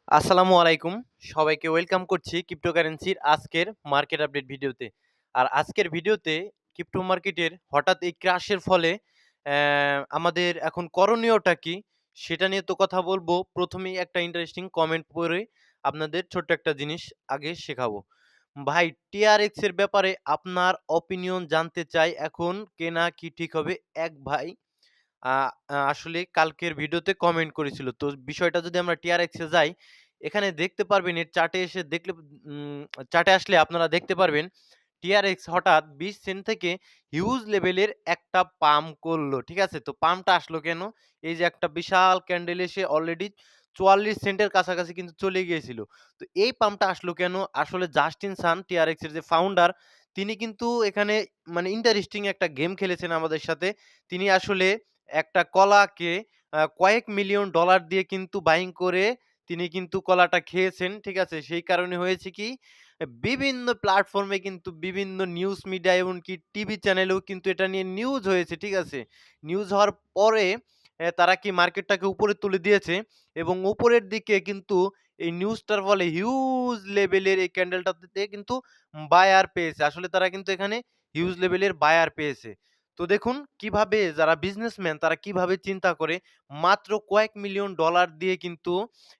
আসসালামু আলাইকুম। সবাইকে ওয়েলকাম করছি ক্রিপ্টোকারেন্সির আজকের মার্কেট আপডেট ভিডিওতে। আর আজকের ভিডিওতে ক্রিপ্টো মার্কেটের হঠাৎ এই ক্রাশের ফলে আমাদের এখন করণীয়টা কি? সেটা নিয়ে তো কথা বলবো। ১ম এই একটা ইন্টারেস্টিং কমেন্ট পড়ে আপনাদের ছোট্ট একটা জিনিস আগে শেখাবো। ভাই TRX এর ব্যাপারে আপনার অপিনিয়ন জানতে চাই। এখন কেনা কি ঠিক হবে? এক ভাই আ আ আসলে কালকের ভিডিওতে কমেন্ট করেছিল। তো বিষয়টা যদি আমরা TRX এ যাই, এখানে দেখতে পারবেন এর চার্টে এসে দেখলে চার্টে আসলে আপনারা দেখতে পারবেন TRX হঠাৎ ২০ সেন্ট থেকে হিউজ লেভেলের একটা পাম্প করলো। ঠিক আছে? তো পাম্পটা আসলো কেন? এই যে একটা বিশাল ক্যান্ডেল এসে অলরেডি ৪৪ সেন্টের কাছাকাছি কিন্তু চলে গিয়েছিল। তো এই পাম্পটা আসলো কেন? আসলে জাস্টিন সান TRX এর যে ফাউন্ডার তিনি কিন্তু এখানে মানে ইন্টারেস্টিং একটা গেম খেলেছেন আমাদের সাথে। তিনি আসলে একটা কলাকে কয়েক মিলিয়ন ডলার দিয়ে কিন্তু বাইং করে তিনি কিন্তু কলাটা খেয়েছেন। ঠিক আছে? সেই কারণে হয়েছে কি বিভিন্ন প্ল্যাটফর্মে কিন্তু বিভিন্ন নিউজ মিডিয়া এমনকি টিভি চ্যানেলেও কিন্তু এটা নিয়ে নিউজ হয়েছে। ঠিক আছে? নিউজ হওয়ার পরে তারা কি মার্কেটটাকে উপরে তুলে দিয়েছে এবং উপরের দিকে কিন্তু এই নিউজটার ফলে হিউজ লেভেলের এই ক্যান্ডেলটাতে কিন্তু বায়ার পেয়েছে। আসলে তারা কিন্তু এখানে হিউজ লেভেলের বায়ার পেয়েছে। তো দেখুন কিভাবে যারা বিজনেসম্যান তারা কিভাবে চিন্তা করে মাত্র কয়েক মিলিয়ন ডলার দিয়ে কিন্তু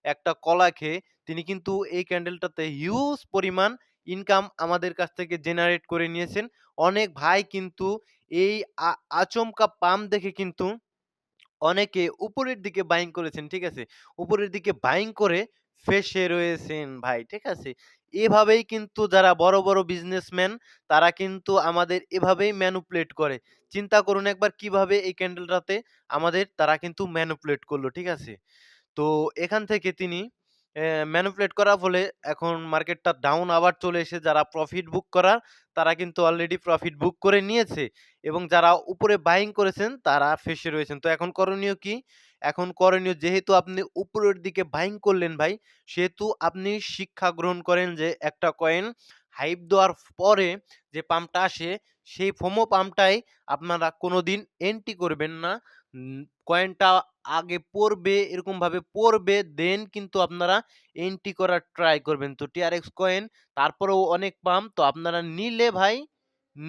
একটা কলা খেয়ে তিনি কিন্তু এই ক্যান্ডেলটাতে হিউজ পরিমাণ ইনকাম আমাদের কাছ থেকে জেনারেট করে নিয়েছেন। অনেক ভাই কিন্তু এই আ আচমকা পাম্প দেখে কিন্তু অনেকে উপরের দিকে বাইং করেছেন, ঠিক আছে? উপরের দিকে বাইং করে ফেঁসে রয়েছেন ভাই, ঠিক আছে? এভাবেই কিন্তু যারা বড়, বড় বিজনেসম্যান তারা কিন্তু আমাদের এভাবেই ম্যানিপুলেট করে। চিন্তা করুন একবার কিভাবে এই ক্যান্ডেলটাতে আমাদের তারা কিন্তু ম্যানিপুলেট করলো, ঠিক আছে? তো এখান থেকে তিনি ম্যানিপুলেট করার ফলে এখন মার্কেটটা ডাউন আবার চলে এসে যারা প্রফিট বুক করার তারা কিন্তু অলরেডি প্রফিট বুক করে নিয়েছে এবং যারা উপরে বাইং করেছেন তারা ফেঁসে রয়েছেন। তো এখন করণীয় কি? এখন করণীয় যেহেতু আপনি উপরের দিকে বাইং করলেন ভাই, সেহেতু আপনি শিক্ষা গ্রহণ করেন যে একটা কয়েন হাইপ দেওয়ার পরে যে পাম্পটা আসে সেই ফোমো পাম্পটাই আপনারা কোনোদিন এন্ট্রি করবেন না। কয়েনটা আগে পড়বে, এরকমভাবে পড়বে, দেন কিন্তু আপনারা এন্ট্রি করার ট্রাই করবেন। তো TRX কয়েন তারপরেও অনেক পাম্প। তো আপনারা নিলে ভাই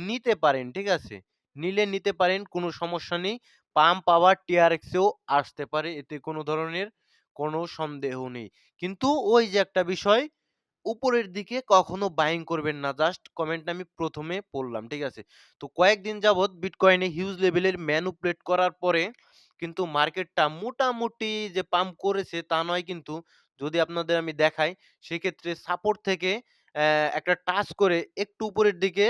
নিতে পারেন, ঠিক আছে? নিলে নিতে পারেন, কোনো সমস্যা নেই। পাম্প আবার TRX এও আসতে পারে। এতে কোনো ধরনের কোনো সন্দেহ নেই। কিন্তু ওই যে একটা বিষয়, উপরের দিকে কখনো বাইং করবেন না। জাস্ট কমেন্টটা আমি ১ম এ পড়লাম। ঠিক আছে? তো কয়েকদিন যাবৎ বিটকয়েনে হিউজ লেভেলের ম্যানিপুলেট করার পরে কিন্তু মার্কেটটা মোটামুটি যে পাম্প করেছে তা নয় কিন্তু। যদি আপনাদের আমি দেখাই সেক্ষেত্রে সাপোর্ট থেকে একটা টাচ করে একটু উপরের দিকে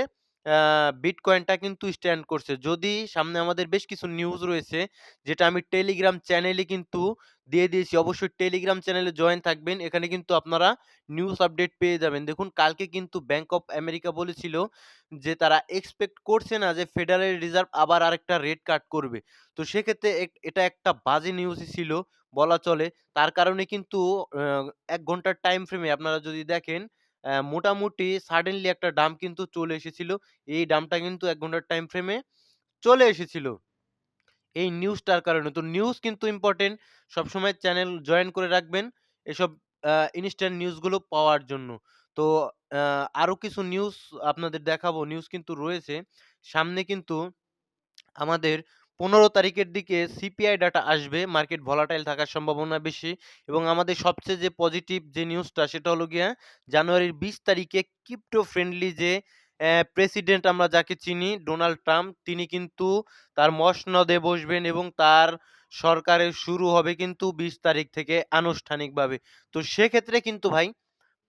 বিটকয়েনটা কিন্তু স্ট্যান্ড করছে। যদি সামনে আমাদের বেশ কিছু নিউজ রয়েছে যেটা আমি টেলিগ্রাম চ্যানেলে কিন্তু দিয়ে দিয়েছি। অবশ্যই টেলিগ্রাম চ্যানেলে জয়েন থাকবেন। এখানে কিন্তু আপনারা নিউজ আপডেট পেয়ে যাবেন। দেখুন কালকে কিন্তু ব্যাংক অফ আমেরিকা বলেছিল যে তারা এক্সপেক্ট করছে না যে ফেডারেল রিজার্ভ আবার আরেকটা রেট কাট করবে। তো সেক্ষেত্রে এটা একটা বাজে নিউজই ছিল বলা চলে। তার কারণে কিন্তু আ ১ ঘন্টার টাইম ফ্রেমে আপনারা যদি দেখেন মোটামুটি সাডেনলি একটা ডাম্প কিন্তু চলে এসেছিল। এই ডাম্পটা কিন্তু ১ ঘন্টার টাইম ফ্রেমে চলে এসেছিল। এই নিউজটার কারণে। তো নিউজ কিন্তু ইম্পোর্টেন্ট। সবসময় চ্যানেল জয়েন করে রাখবেন এসব ইনস্ট্যান্ট নিউজগুলো পাওয়ার জন্য। তো আ আরো কিছু নিউজ আপনাদের দেখাবো। নিউজ কিন্তু রয়েছে। সামনে কিন্তু আমাদের ১৫ তারিখের দিকে সিপিআই ডাটা আসবে। মার্কেট ভলাটাইল থাকার সম্ভাবনা বেশি এবং আমাদের সবচেয়ে যে পজিটিভ যে নিউজটা সেটা হলো গিয়া জানুয়ারির ২০ তারিখে ক্রিপ্টো ফ্রেন্ডলি যে প্রেসিডেন্ট আমরা যাকে চিনি ডোনাল্ড ট্রাম্প তিনি কিন্তু তার মসনদে বসবেন এবং তার সরকারের শুরু হবে কিন্তু ২০ তারিখ থেকে আনুষ্ঠানিকভাবে। তো সেক্ষেত্রে কিন্তু ভাই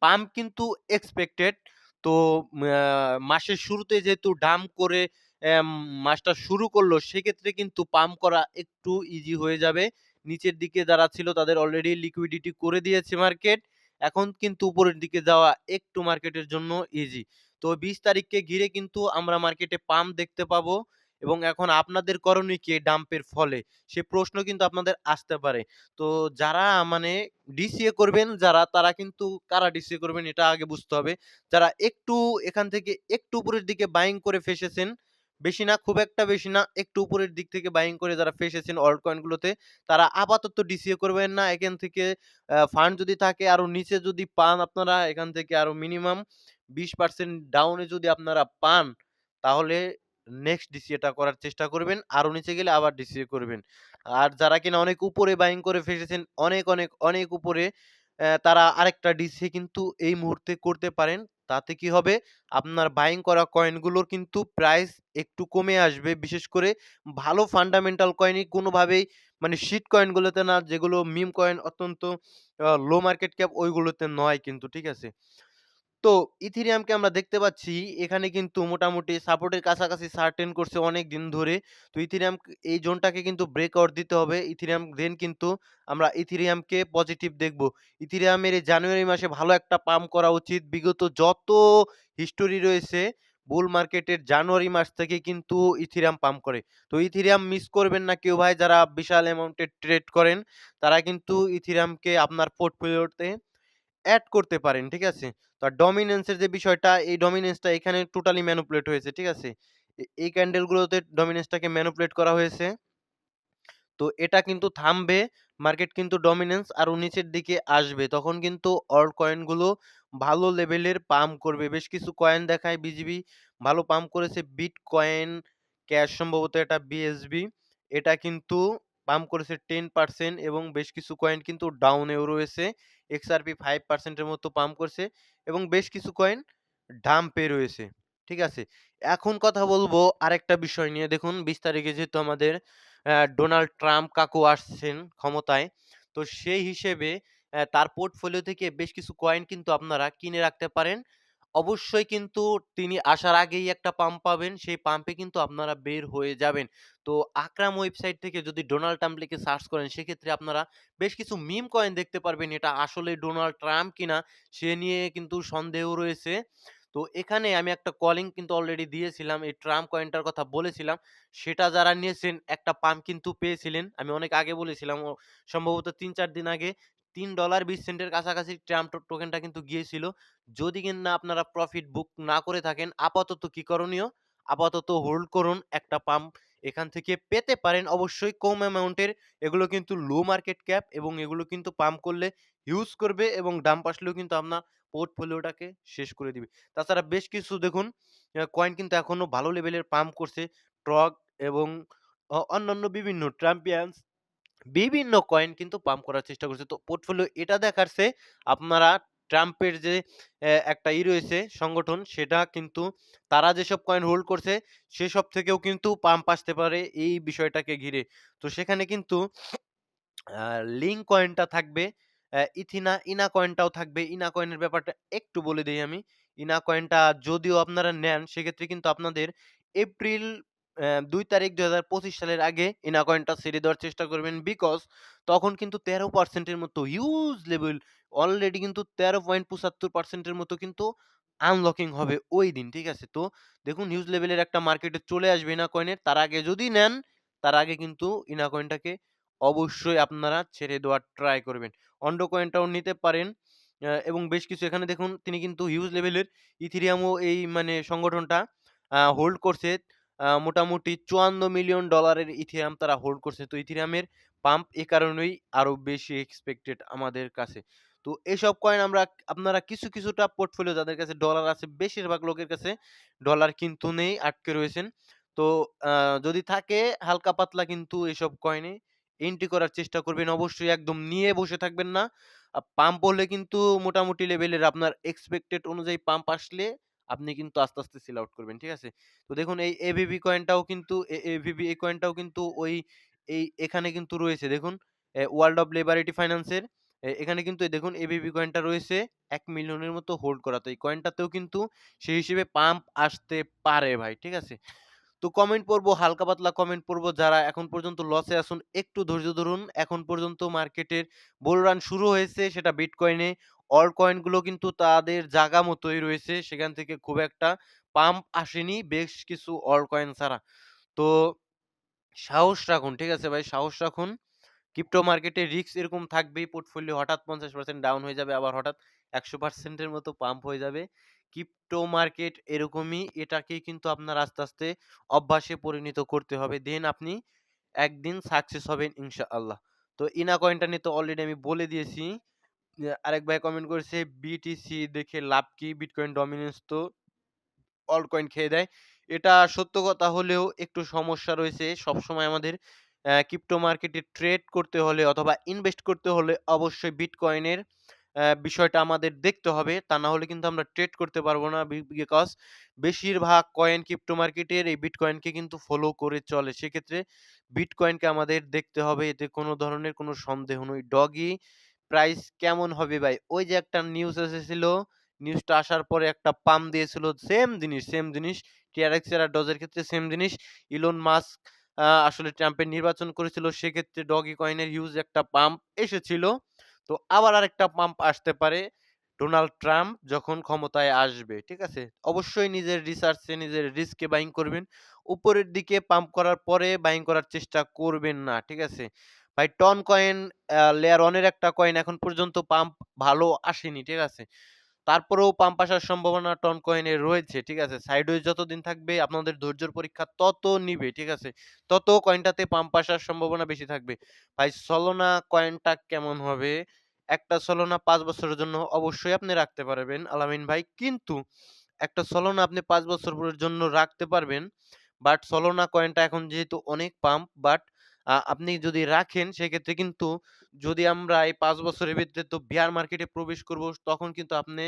পাম্প কিন্তু এক্সপেক্টেড। তো মাসের শুরুতে যেহেতু ডাম্প করে মাসটা শুরু করলো, সেক্ষেত্রে কিন্তু পাম্প করা একটু ইজি হয়ে যাবে। নিচের দিকে যারা ছিল তাদের অলরেডি লিকুইডিটি করে দিয়েছে মার্কেট। এখন কিন্তু উপরের দিকে যাওয়া একটু মার্কেটের জন্য ইজি। তো ২০ তারিখকে ঘিরে কিন্তু আমরা মার্কেটে পাম্প দেখতে পাবো এবং এখন আপনাদের করণীয় কি এই ডাম্পের ফলে? সে প্রশ্ন কিন্তু আপনাদের আসতে পারে। তো যারা মানে ডিসিএ করবেন যারা, তারা কিন্তু কারা ডিসিএ করবেন এটা আগে বুঝতে হবে। যারা একটু এখান থেকে একটু উপরের দিকে বাইং করে ফেসেছেন, বেশি না, খুব একটা বেশি না। একটু উপরের দিক থেকে বাইং করে যারা ফেঁসেছেন অল্ট কয়েন গুলোতে, তারা আপাতত ডিসিএ করবেন না। এখান থেকে ফান্ড যদি থাকে আরো নিচে যদি পান আপনারা, এখান থেকে আরো মিনিমাম 20% ডাউন এ যদি আপনারা পান, তাহলে নেক্সট ডিসিএ টা করার চেষ্টা করবেন। আরো নিচে গেলে আবার ডিসিএ করবেন। আর যারা কিনা অনেক উপরে বাইং করে ফেঁসেছেন, অনেক, অনেক, অনেক উপরে, তারা আরেকটা ডিসিএ কিন্তু এই মুহূর্তে করতে পারেন। তাতে কি হবে? আপনার বাইং করা কয়েনগুলোর কিন্তু প্রাইস একটু কমে আসবে। বিশেষ করে ভালো ফান্ডামেন্টাল কয়েনই কোনোভাবেই, মানে শিট কয়েনগুলোতে না, যেগুলো মিম কয়েন অত্যন্ত লো মার্কেট ক্যাপ, ওইগুলোতে নয় কিন্তু, ঠিক আছে? তো ইথেরিয়ামকে আমরা দেখতে পাচ্ছি এখানে কিন্তু মোটামুটি সাপোর্টের কাছাকাছি সার্টেন করছে অনেক দিন ধরে। তো ইথেরিয়াম এই জোনটাকে কিন্তু ব্রেকআউট দিতে হবে। ইথেরিয়াম দেন কিন্তু আমরা ইথেরিয়ামকে পজিটিভ দেখব। ইথেরিয়ামের এই জানুয়ারি মাসে ভালো একটা পাম্প করা উচিত। বিগত যত হিস্টোরি রয়েছে বুল মার্কেটের, জানুয়ারি মাস থেকে কিন্তু ইথেরিয়াম পাম্প করে। তো ইথেরিয়াম মিস করবেন না কেউ ভাই, যারা বিশাল অ্যামাউন্টের ট্রেড করেন, তারা কিন্তু ইথেরিয়ামকে আপনার পোর্টফোলিওতে এড করতে পারেন, ঠিক আছে? তো আর ডমিন্যান্স এর যে বিষয়টা, এই ডমিন্যান্সটা এখানে টোটালি ম্যানিপুলেট হয়েছে, ঠিক আছে? এই ক্যান্ডেল গুলোতে ডমিন্যান্সটাকে ম্যানিপুলেট করা হয়েছে। তো এটা কিন্তু থামবে। মার্কেট কিন্তু ডমিন্যান্স আরো নিচের দিকে আসবে। তখন কিন্তু অল্ট কয়েনগুলো ভালো লেভেলের পাম্প করবে। বেশ কিছু কয়েন দেখায় বিজিবি ভালো পাম্প করেছে। বিটকয়েন ক্যাশ, সম্ভবত এটা বিএসবি। এটা কিন্তু পাম্প করেছে 10% এবং বেশ কিছু কয়েন কিন্তু ডাউনেও রয়েছে। XRP 5% এর মতো পাম্প করছে এবং বেশ কিছু কয়েন ডাম্পে রয়েছে। ঠিক আছে? এখন কথা বলবো আরেকটা বিষয় নিয়ে। দেখুন ২০ তারিখে যেহেতু আমাদের ডোনাল্ড ট্রাম্প কাকু আসছেন ক্ষমতায়। তো সেই হিসেবে তার পোর্টফোলিও থেকে বেশ কিছু কয়েন কিন্তু আপনারা কিনে রাখতে পারেন। অবশ্যই কিন্তু তিনি আসার আগেই একটা পাম্প পাবেন। সেই পাম্পে কিন্তু আপনারা বের হয়ে যাবেন। তো আকরাম ওয়েবসাইট থেকে যদি ডোনাল্ড ট্রাম্প লিখে সার্চ করেন, সেক্ষেত্রে আপনারা বেশ কিছু মিম কয়েন দেখতে পারবেন। এটা আসলেই ডোনাল্ড ট্রাম্প কিনা সে নিয়ে কিন্তু সন্দেহ রয়েছে। তো এখানে আমি একটা কলিং কিন্তু অলরেডি দিয়েছিলাম। এই ট্রাম্প কয়েনটার কথা বলেছিলাম। সেটা যারা নিয়েছেন একটা পাম্প কিন্তু পেয়েছিলেন। আমি অনেক আগে বলেছিলাম, সম্ভবত ৩-৪ দিন আগে $৩.২০ এর কাছাকাছি ট্রাম্প টোকেনটা কিন্তু গিয়েছিল। যদি কিনা আপনারা প্রফিট বুক না করে থাকেন, আপাতত কি করণীয়? আপাতত হোল্ড করুন। একটা পাম্প এখান থেকে পেতে পারেন, অবশ্যই কম অ্যামাউন্টের। এগুলো কিন্তু লো মার্কেট ক্যাপ এবং এগুলো কিন্তু পাম্প করলে হিউজ করবে এবং ডাম্প আসলেও কিন্তু আপনার পোর্টফোলিওটাকে শেষ করে দিবে। তাছাড়া বেশ কিছু দেখুন কয়েন কিন্তু এখনো ভালো লেভেলের পাম্প করছে। ট্রগ এবং অন্যান্য বিভিন্ন ট্রাম্পিয়ানস, বিভিন্ন কয়েন কিন্তু পাম্প করার চেষ্টা করছে। তো পোর্টফোলিও এটা দেখাচ্ছে আপনারা ট্রাম্পের যে একটা রয়েছে সংগঠন, সেটা কিন্তু তারা যেসব কয়েন হোল্ড করছে সেসব থেকেও কিন্তু পাম্প আসতে পারে এই বিষয়টাকে ঘিরে। তো সেখানে কিন্তু আ লিঙ্ক কয়েনটা থাকবে, ইনা কয়েনটাও থাকবে। ইনা কয়েনের ব্যাপারটা একটু বলে দেই আমি। ইনা কয়েনটা যদিও আপনারা নেন, সেক্ষেত্রে কিন্তু আপনাদের এপ্রিল ২ তারিখ ২০২৫ সালের আগে ইনা কয়েনটা ছেড়ে দেওয়ার চেষ্টা করবেন। বিকজ তখন কিন্তু ১৩% এর মতো হিউজ লেভেল, অলরেডি কিন্তু ১৩.৭৫% এর মতো কিন্তু আনলকিং হবে ওইদিন। ঠিক আছে? তো দেখুন হিউজ লেভেলের একটা মার্কেটে চলে আসবে ইনা কয়েনের। তার আগে যদি নেন, তার আগে কিন্তু ইনা কয়েনটাকে অবশ্যই আপনারা ছেড়ে দেওয়ার ট্রাই করবেন। অন্ড কয়েনটাও নিতে পারেন। এবং বেশ কিছু এখানে দেখুন তিনি কিন্তু হিউজ লেভেলের ইথেরিয়ামও এই মানে সংগঠনটা হোল্ড করছে। মোটামুটি $৫৪ মিলিয়ন ইথেরিয়াম তারা হোল্ড করছে। তো ইথেরিয়ামের পাম্প এ কারণেই আরো বেশি এক্সপেক্টেড আমাদের কাছে। তো এসব কয়েন আপনারা কিছুটা পোর্টফোলিও যাদের কাছে ডলার আছে, বেশিরভাগ লোকের কাছে ডলার কিন্তু নেই, আটকে রয়েছেন। তো আ যদি থাকে হালকা পাতলা কিন্তু এসব কয়েনে এন্ট্রি করার চেষ্টা করবেন। অবশ্যই একদম নিয়ে বসে থাকবেন না। পাম্প হলে কিন্তু মোটামুটি লেভেলের আপনার এক্সপেক্টেড অনুযায়ী পাম্প আসলে আপনি কিন্তু আস্তে সেল আউট করবেন। ঠিক আছে? তো দেখুন এই এভিবি কয়েনটাও কিন্তু এভিবি এই কয়েনটাও কিন্তু এখানে কিন্তু রয়েছে দেখুন। ওয়ার্ল্ড অফ লিবারেটি ফাইন্যান্স এর এখানে কিন্তু এই দেখুন এভিবি কয়েনটা রয়েছে ১ মিলিয়নের মতো হোল্ড করা। তো এই কয়েনটাতেও কিন্তু সেই হিসেবে পাম্প আসতে পারে ভাই। ঠিক আছে? তো কমেন্ট পড়বো, হালকা পাতলা কমেন্ট পড়বো। যারা এখন পর্যন্ত লসে আছেন একটু ধৈর্য ধরুন। এখন পর্যন্ত মার্কেটের বুল রান শুরু হয়েছে, সেটা বিটকয়েনে। অল্ট কয়েন গুলো কিন্তু তাদের জায়গা মতোই রয়েছে। সেখান থেকে খুব একটা পাম্প আসেনি বেশ কিছু অল্ট কয়েন ছাড়া। তো সাহস রাখুন, ঠিক আছে ভাই? সাহস রাখুন। ক্রিপ্টো মার্কেটে রিস্ক এরকম থাকবেই। পোর্টফোলিও হঠাৎ ৫০% ডাউন হয়ে যাবে, আবার হঠাৎ ১০০% এর মতো পাম্প হয়ে যাবে। ক্রিপ্টো মার্কেট এরকমই, এটাকেই কিন্তু আপনার আস্তে, আস্তে অভ্যাসে পরিণত করতে হবে। দেন আপনি একদিন সাকসেস হবেন ইনশাআল্লাহ। তো ইনা কয়েনটা নিয়ে তো অলরেডি আমি বলে দিয়েছি। আরেক ভাই কমেন্ট করেছে, "বিটিসি দেখে লাভ কি? বিটকয়েন ডমিন্যান্স তো অল্ট কয়েন খেয়ে দেয়।" এটা সত্য কথা হলেও একটু সমস্যা রয়েছে। সবসময় আমাদের ক্রিপ্টো মার্কেটে ট্রেড করতে হলে অথবা ইনভেস্ট করতে হলে অবশ্যই বিটকয়েনের বিষয়টা আমাদের দেখতে হবে। তা না হলে কিন্তু আমরা ট্রেড করতে পারব না। বিকজ বেশিরভাগ কয়েন ক্রিপ্টো মার্কেটের এই বিটকয়েনকে কিন্তু ফলো করে চলে। সেক্ষেত্রে বিটকয়েনকে আমাদের দেখতে হবে। এতে কোনো ধরনের কোনো সন্দেহ নেই। ডগি প্রাইস কেমন হবে ভাই? ওই যে একটা নিউজ এসেছিল, নিউজটা আসার পরে একটা পাম্প দিয়েছিল। সেম জিনিস। টিআরএক্স আর ডজের ক্ষেত্রে সেম জিনিস। ইলন মাস্ক আসলে ট্রাম্পের নির্বাচন করেছিল। সেক্ষেত্রে ডগি কয়েনের হিউজ একটা পাম্প এসেছিল। তো আবার আরেকটা পাম্প আসতে পারে ডোনাল্ড ট্রাম্প যখন ক্ষমতায় আসবে। ঠিক আছে? অবশ্যই নিজের রিসার্চে নিজের রিস্কে বাইং করবেন। উপরের দিকে পাম্প করার পরে বাইং করার চেষ্টা করবেন না। ঠিক আছে? ভাই টন কয়েন লেয়ার 1 এর একটা কয়েন এখন পর্যন্ত পাম্প ভালো আসেনি। ঠিক আছে? তারপরেও পাম্প আসার সম্ভাবনা টন কয়েনের রয়েছে। ঠিক আছে? সাইডওয়েজ যতদিন থাকবে আপনাদের ধৈর্যের পরীক্ষা তত নিবে। ঠিক আছে? তত কয়েনটাতে পাম্প আসার সম্ভাবনা বেশি থাকবে। ভাই সলোনা কয়েনটা কেমন হবে? একটা সলোনা ৫ বছরের জন্য অবশ্যই আপনি রাখতে পারবেন আলামিন ভাই। কিন্তু একটা সলোনা আপনি ৫ বছরের জন্য রাখতে পারবেন। বাট সলোনা কয়েনটা এখন যেহেতু অনেক পাম্প, বাট আপনি যদি রাখেন সেক্ষেত্রে কিন্তু যদি আমরা এই ৫ বছরের ভিতরে তো বেয়ার মার্কেটে প্রবেশ করব, তখন কিন্তু আপনি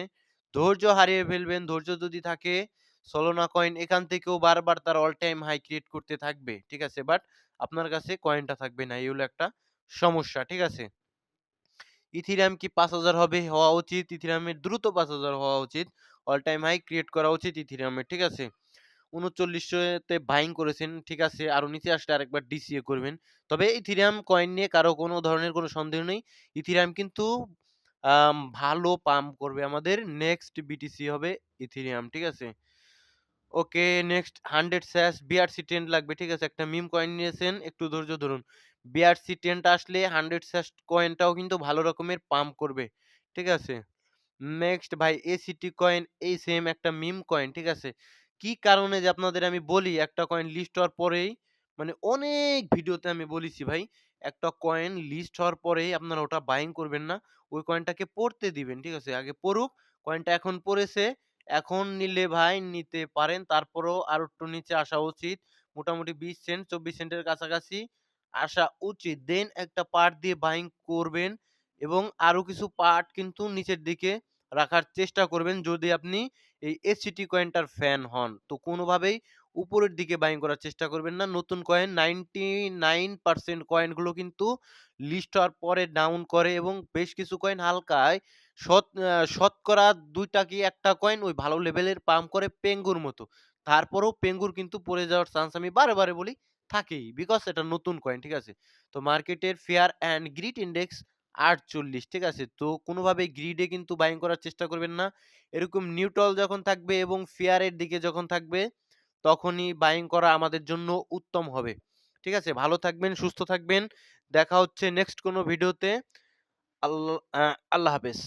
ধৈর্য হারিয়ে ফেলবেন। ধৈর্য যদি থাকে, সলোনা কয়েন এখান থেকেও বারবার তার অল টাইম হাই ক্রিয়েট করতে থাকবে। ঠিক আছে? বাট আপনার কাছে কয়েনটা থাকবে না। এই হলো একটা সমস্যা। ঠিক আছে? ইথিরিয়াম কি ৫,০০০ হবে? হওয়া উচিত। ইথিরিয়ামের দ্রুত ৫,০০০ হওয়া উচিত। অল টাইম হাই ক্রিয়েট করা উচিত ইথিরিয়ামের। ঠিক আছে? ৩৯০০ তে বাইং করেছেন। ঠিক আছে? আরো নিচে আসলে আরেকবার ডিসিএ করবেন। তবে ইথিরিয়াম কয়েন নিয়ে কারো কোনো ধরনের কোনো সন্দেহ নেই। ইথিরিয়াম কিন্তু ভালো পাম্প করবে আমাদের। নেক্সট বিটিসি হবে ইথিরিয়াম। ঠিক আছে? ওকে, নেক্সট 100 স্যাশ BRC10 লাগবে। ঠিক আছে? একটা মিম কয়েন নিয়েছেন, একটু ধৈর্য ধরুন। BRC10 টা আসলে 100 স্যাশ কয়েনটাও কিন্তু ভালো রকমের পাম্প করবে। ঠিক আছে? নেক্সট ভাই এসিটি কয়েন, এই সেম একটা মিম কয়েন। ঠিক আছে? কি কারণে যে আপনাদের আমি বলি, একটা কয়েন লিস্ট হওয়ার পরেই মানে অনেক ভিডিওতে আমি বলেছি ভাই, একটা কয়েন লিস্ট হওয়ার পরেই আপনারা ওটা বাইং করবেন না। ওই কয়েনটাকে পড়তে দিবেন। ঠিক আছে? আগে পড়ুক। কয়েনটা এখন পড়েছে। এখন নিলে ভাই নিতে পারেন। তারপরেও আরো একটু নিচে আসা উচিত। মোটামুটি ২০ সেন্ট ২৪ সেন্টের কাছাকাছি আসা উচিত। দেন একটা পার্ট দিয়ে বাইং করবেন এবং আরো কিছু পার্ট কিন্তু নিচের দিকে রাখার চেষ্টা করবেন যদি আপনি এই এসসিটি কয়েনটার ফ্যান হন। তো কোনোভাবেই উপরের দিকে বাইং করার চেষ্টা করবেন না। নতুন কয়েন 99% কয়েনগুলো কিন্তু লিস্ট হওয়ার পরে ডাউন করে এবং বেশ কিছু কয়েন হালকায় শতকরা ২ টা কি ১ টা কয়েন ওই ভালো লেভেলের পাম্প করে পেঙ্গুর মতো। তারপরেও পেঙ্গুর কিন্তু পড়ে যাওয়ার চান্স আমি বারে, বারে বলি থাকেই। বিকজ এটা নতুন কয়েন, ঠিক আছে? তো মার্কেটের ফেয়ার অ্যান্ড গ্রিড ইনডেক্স ৪৮, ঠিক আছে? তো কোনোভাবেই গ্রিডে কিন্তু বাইং করার চেষ্টা করবেন না। এরকম নিউট্রাল যখন থাকবে এবং ফেয়ারের দিকে যখন থাকবে, তখনই বাইং করা আমাদের জন্য উত্তম হবে। ঠিক আছে? ভালো থাকবেন, সুস্থ থাকবেন। দেখা হচ্ছে নেক্সট কোনো ভিডিওতে। আল্লাহ হাফেজ।